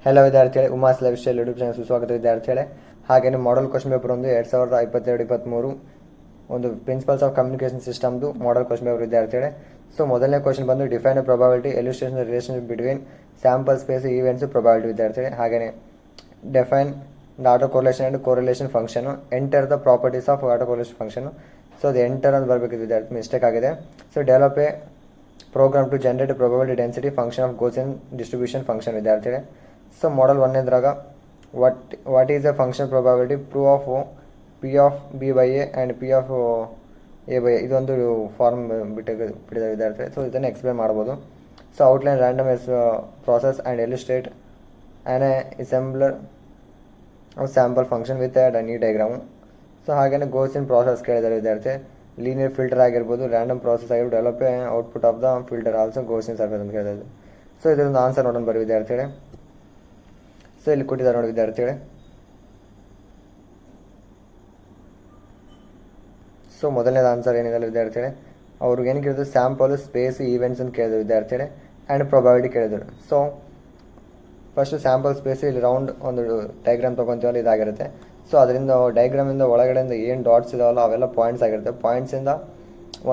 Hello ವಿದ್ಯಾರ್ಥಿಗಳೇ, Uma's lifestyle YouTube channel ಸುಸ್ವಾಗತ ವಿದ್ಯಾರ್ಥಿಗಳೇ. ಹಾಗೆಯೇ ಮಾಡಲ್ ಕ್ವಶನ್ ಪೇಪರ್ ಒಂದು 2022-23 ಒಂದು ಪ್ರಿನ್ಸಿಪಲ್ಸ್ ಆಫ್ ಕಮ್ಯುನಿಕೇಷನ್ ಸಿಸ್ಟಮ್ದು ಮಾಡಲ್ ಕ್ವಶನ್ ಪೇಪರ್ ವಿದ್ಯಾರ್ಥಿಗಳೇ. ಸೊ ಮೊದಲನೇ ಕ್ವಶನ್ ಬಂದು define a probability illustration relationship between sample space events probability ವಿದ್ಯಾರ್ಥಿಗಳೇ. ಹಾಗೆಯೇ define the autocorrelation and correlation function, enter the properties of autocorrelation function. So ಅದು enter ಅಂತ ಬರಬೇಕಿದೆ ವಿದ್ಯಾರ್ಥಿ, mistake ಆಗಿದೆ. So develop a program to generate probability density function of Gaussian distribution function ವಿದ್ಯಾರ್ಥಿಗಳೇ. So model ಒಂದೇದ್ರಾಗ what is a function probability prove of P of B by A and P of A by A, ಇದೊಂದು form ಬಿಟ್ಟಿದೆ ವಿದ್ಯಾರ್ಥಿ. So ಇದನ್ನು explain ಮಾಡ್ಬೋದು. So outline random S process and illustrate an assembler of sample function with neat diagram. So ಹಾಗೆಯೇ Gaussian process ಕೇಳಿದ್ದಾರೆ ವಿದ್ಯಾರ್ಥಿ. Linear filter ಆಗಿರ್ಬೋದು, random process ಆಗಿರ್ಬೋದು, develop output of the filter also goes in surface ಅಂತ ಕೇಳಿದ್ದಾರೆ. So ಇದೊಂದು answer ನೋಡೋಣ ಬರೀ ವಿದ್ಯಾರ್ಥಿಗಳೇ. ಸೊ ಇಲ್ಲಿ ಕೊಟ್ಟಿದ್ದಾರೆ ನೋಡಿ ವಿದ್ಯಾರ್ಥಿಗಳೇ. ಸೊ ಮೊದಲನೇದು ಆನ್ಸರ್ ಏನಿದೆ ವಿದ್ಯಾರ್ಥಿಗಳೇ, ಅವ್ರಿಗೆ ಏನು ಕೇಳಿದ್ರು, ಸ್ಯಾಂಪಲ್ ಸ್ಪೇಸ್ ಈವೆಂಟ್ಸ್ ಅಂತ ಕೇಳಿದ್ರು ವಿದ್ಯಾರ್ಥಿಗಳೇ, ಆ್ಯಂಡ್ ಪ್ರೊಬಾಬಿಲಿಟಿ ಕೇಳಿದ್ರು. ಸೊ ಫಸ್ಟು ಸ್ಯಾಂಪಲ್ ಸ್ಪೇಸ್ ಇಲ್ಲಿ ರೌಂಡ್ ಒಂದು ಡಯಾಗ್ರಾಮ್ ತೊಗೊತೀವಲ್ಲ, ಇದಾಗಿರುತ್ತೆ. ಸೊ ಅದರಿಂದ ಡಯಾಗ್ರಾಮಿಂದ ಒಳಗಡೆಯಿಂದ ಏನು ಡಾಟ್ಸ್ ಇದಾವಲ್ಲ ಅವೆಲ್ಲ ಪಾಯಿಂಟ್ಸ್ ಆಗಿರುತ್ತೆ. ಪಾಯಿಂಟ್ಸಿಂದ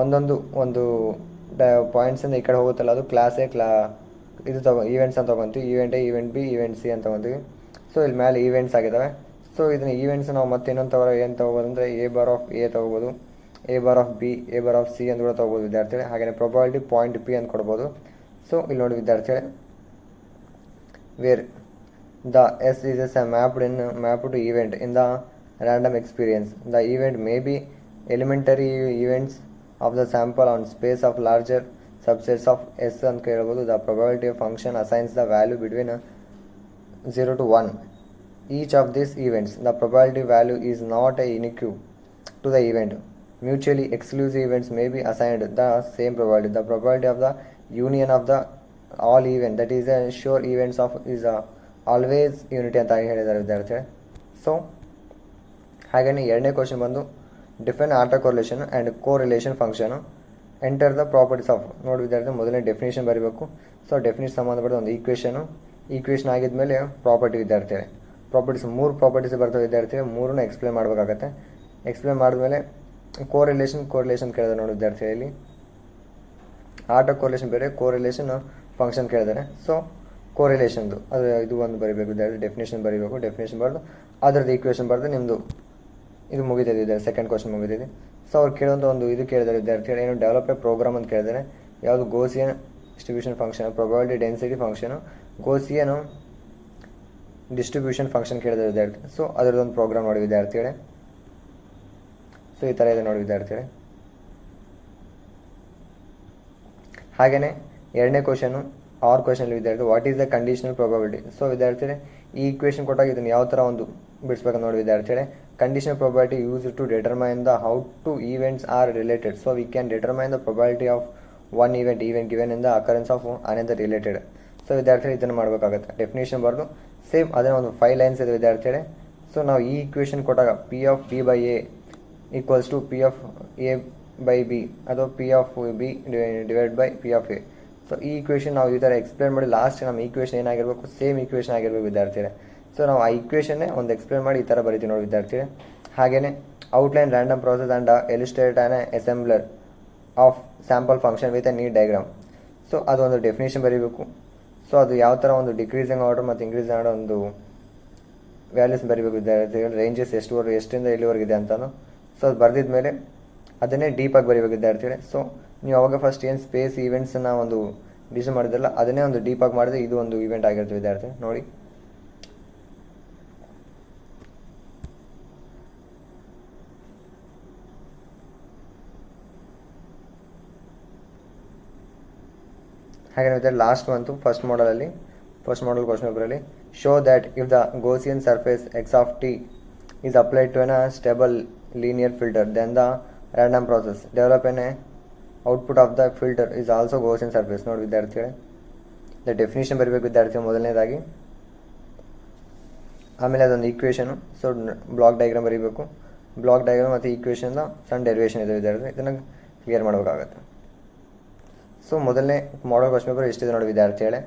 ಒಂದು ಪಾಯಿಂಟ್ಸಿಂದ ಈ ಕಡೆ ಹೋಗುತ್ತಲ್ಲ, ಅದು ಇದು ಈವೆಂಟ್ಸ್ ಅಂತ ತೊಗೊತೀವಿ. Event A, event B, event C ಅಂತ ತೊಗೊತೀವಿ. ಸೊ ಇಲ್ಲಿ ಮೇಲೆ ಈವೆಂಟ್ಸ್ ಆಗಿದ್ದಾವೆ. ಸೊ ಇದನ್ನ ಈವೆಂಟ್ಸ್ ನಾವು ಮತ್ತೆ ಇನ್ನೊಂದು ಏನು ತೊಗೋಬೋದು ಅಂದರೆ ಎ ಬಾರ್ ಆಫ್ ಎ ತೊಗೋಬೋದು, A bar of B, A bar of C ಅಂತ ಕೂಡ ತೊಗೋಬೋದು ವಿದ್ಯಾರ್ಥಿಗಳೇ. ಹಾಗೆಯೇ ಪ್ರೊಬಾಬಿಲಿಟಿ ಪಾಯಿಂಟ್ ಪಿ ಅಂತ ಕೊಡ್ಬೋದು. ಸೊ ಇಲ್ಲಿ ನೋಡಿ ವಿದ್ಯಾರ್ಥಿಗಳೇ, wear the S is a mapped to event in the random experience. The event may be elementary events of the sample on space of larger subsets of S ಅಂತ ಕೇಳಬಹುದು. The probability function assigns the value between 0 to 1 each of these events. The probability value is not unique to the event. Mutually exclusive events may be assigned the same probability. The probability of the union of the all event, that is a sure events of is a always unity ಅಂತ ಹೇಳಿದ್ದಾರೆ ವಿದ್ಯಾರ್ಥಿಗಳೇ. So ಹಾಗೆಯೇ ಎರಡನೇ question ಬಂದು define auto correlation and correlation function, enter the properties of. ನೋಡಿ ವಿದ್ಯಾರ್ಥಿ, ಮೊದಲನೇ definition ಬರೀಬೇಕು. ಸೊ ಡೆಫಿನೇಷನ್ ಸಂಬಂಧಪಟ್ಟ ಒಂದು ಈಕ್ವೇಷನ್ ಆಗಿದ್ಮೇಲೆ ಪ್ರಾಪರ್ಟಿ ವಿದ್ಯಾರ್ಥಿಗಳೇ. ಪ್ರಾಪರ್ಟೀಸ್ 3 ಪ್ರಾಪರ್ಟೀಸ್ ಬರ್ತವೆ ವಿದ್ಯಾರ್ಥಿಗಳೇ, 3 ಎಕ್ಸ್ಪ್ಲೇನ್ ಮಾಡಬೇಕಾಗತ್ತೆ. ಎಕ್ಸ್ಪ್ಲೇನ್ ಮಾಡಿದ್ಮೇಲೆ ಕೋರಿಲೇಷನ್ ಕೇಳಿದ್ದಾರೆ ನೋಡಿ ವಿದ್ಯಾರ್ಥಿಗಳಲ್ಲಿ. ಆಟೋ ಕೋರಿಲೇಷನ್ ಬೇರೆ, ಕೋರಿಲೇಷನ್ ಫಂಕ್ಷನ್ ಕೇಳಿದ್ದಾರೆ. ಸೊ ಕೋರಿಲೇಷನ್ದು ಇದು ಒಂದು ಬರೀಬೇಕು ವಿದ್ಯಾರ್ಥಿ, ಡೆಫಿನೇಷನ್ ಬರೀಬೇಕು. ಡೆಫಿನೇಷನ್ ಬರೆದು ಅದರದ್ದು ಈಕ್ವೇಷನ್ ಬರೆದು ನಿಮ್ಮದು ಇದು ಮುಗಿತಿದೆ ವಿದ್ಯಾರ್ಥಿ, ಸೆಕೆಂಡ್ ಕ್ವಶನ್ ಮುಗಿದಿದೆ. ಸೊ ಅವ್ರು ಕೇಳೋಂಥ ಒಂದು ಇದು ಕೇಳಿದ್ದಾರೆ ವಿದ್ಯಾರ್ಥಿಗಳು, ಏನು ಡೆವಲಪ್ ಎ ಪ್ರೋಗ್ರಾಮ್ ಅಂತ ಕೇಳಿದ್ದಾರೆ. ಯಾವುದು Gaussian distribution function, probability density function, Gaussian distribution function ಕೇಳಿದ್ದಾರೆ ವಿದ್ಯಾರ್ಥಿ. ಸೊ ಅದರದ್ದೊಂದು ಪ್ರೋಗ್ರಾಮ್ ನೋಡಿ ವಿದ್ಯಾರ್ಥಿಗಳೇ. ಸೊ ಈ ಥರ ಇದೆ ನೋಡಿ ವಿದ್ಯಾರ್ಥಿಗಳೇ. ಹಾಗೆಯೇ ಎರಡನೇ ಕ್ವಶನು ಕ್ವಶನ್ ವಿದ್ಯಾರ್ಥಿ, what is the conditional probability. So ವಿದ್ಯಾರ್ಥಿಗಳೇ, ಈ ಈಕ್ವೇಷನ್ ಕೊಟ್ಟಾಗ ಇದನ್ನು ಯಾವ ಥರ ಒಂದು ಬಿಡಿಸ್ಬೇಕಂತ ನೋಡಿ ವಿದ್ಯಾರ್ಥಿಗಳೇ. Conditional probability use to determine the how two events are related. So we can determine the probability of one event given in the occurrence of another related. ಸೊ ವಿದ್ಯಾರ್ಥಿಗಳು ಇದನ್ನು ಮಾಡಬೇಕಾಗುತ್ತೆ. ಡೆಫಿನೇಷನ್ ಬರೆದು ಸೇಮ್ ಅದೇ ಒಂದು 5 ಲೈನ್ಸ್ ಇದೆ ವಿದ್ಯಾರ್ಥಿಗಳೇ. ಸೊ ನಾವು ಈ ಈಕ್ವೇಷನ್ ಕೊಟ್ಟಾಗ P of B by A equals to P of A by B, ಅಥವಾ P of B divide by P of A. So ಈ ಈಕ್ವೇಷನ್ ನಾವು ಈ ಥರ ಎಕ್ಸ್ಪ್ಲೇನ್ ಮಾಡಿ ಲಾಸ್ಟ್ ನಮ್ಮ ಈಕ್ವೇಷನ್ ಏನಾಗಿರಬೇಕು, ಸೇಮ್ ಈಕ್ವೇಷನ್ ಆಗಿರಬೇಕು ವಿದ್ಯಾರ್ಥಿಗಳೇ. ಸೊ ನಾವು ಆ ಈಕ್ವೇಷನ್ನೇ ಒಂದು ಎಕ್ಸ್ಪ್ಲೇನ್ ಮಾಡಿ ಈ ಥರ ಬರೀತೀವಿ ನೋಡಿ ವಿದ್ಯಾರ್ಥಿಗಳೇ. ಹಾಗೆಯೇ outline random process and illustrate an assembler of sample function with a neat diagram. So ಅದೊಂದು ಡೆಫಿನೇಷನ್ ಬರೀಬೇಕು. ಸೊ ಅದು ಯಾವ ಥರ ಒಂದು ಡಿಕ್ರೀಸಿಂಗ್ ಆರ್ಡರ್ ಮತ್ತು ಇಂಕ್ರೀಸಿಂಗ್ ಆರ್ಡರ್ ಒಂದು ವ್ಯಾಲ್ಯೂಸ್ ಬರೀಬೇಕು ವಿದ್ಯಾರ್ಥಿಗಳು, ರೇಂಜಸ್ ಎಷ್ಟರಿಂದ ಎಲ್ಲಿವರೆಗಿದೆ ಅಂತಲೂ. ಸೊ ಅದು ಬರೆದಿದ ಮೇಲೆ ಅದನ್ನೇ ಡೀಪಾಗಿ ಬರೀಬೇಕು ವಿದ್ಯಾರ್ಥಿಗಳೇ. ಸೊ ನೀವು ಅವಾಗ ಫಸ್ಟ್ ಏನು ಸ್ಪೇಸ್ ಈವೆಂಟ್ಸನ್ನು ಒಂದು ಡಿಸೈನ್ ಮಾಡಿದ್ರಲ್ಲ, ಅದನ್ನೇ ಒಂದು ಡೀಪಾಗಿ ಮಾಡಿದ್ರೆ ಇದು ಒಂದು ಈವೆಂಟ್ ಆಗಿರುತ್ತೆ ವಿದ್ಯಾರ್ಥಿ. ನೋಡಿ, ಹಾಗೆ ವಿದ್ಯಾರ್ಥಿ ಲಾಸ್ಟ್ ಬಂತು ಫಸ್ಟ್ ಮಾಡಲ್ ಕ್ವಶನ್ ಪೇಪರಲ್ಲಿ, show that if the Gaussian surface X of T is applied to an stable linear filter then the random process develop an output of the filter is also Gaussian surface. ನೋಡಿ ವಿದ್ಯಾರ್ಥಿಗಳೇ, the definition ಬರೀಬೇಕು ವಿದ್ಯಾರ್ಥಿ ಮೊದಲನೇದಾಗಿ. ಆಮೇಲೆ ಅದೊಂದು equation. So block diagram ಬರೀಬೇಕು. Block diagram ಮತ್ತು ಈಕ್ವೇಷನ್ದ ಸಣ್ಣ ಡೆರಿವೇಷನ್ ಇದೆ ವಿದ್ಯಾರ್ಥಿ, ಇದನ್ನು ಕ್ಲಿಯರ್ ಮಾಡಬೇಕಾಗತ್ತೆ. ಸೊ ಮೊದಲನೇ ಮಾಡಲ್ ಕ್ವಶನ್ ಪೇಪರ್ ಇಷ್ಟಿದೆ ನೋಡಿ ವಿದ್ಯಾರ್ಥಿಗಳೇ.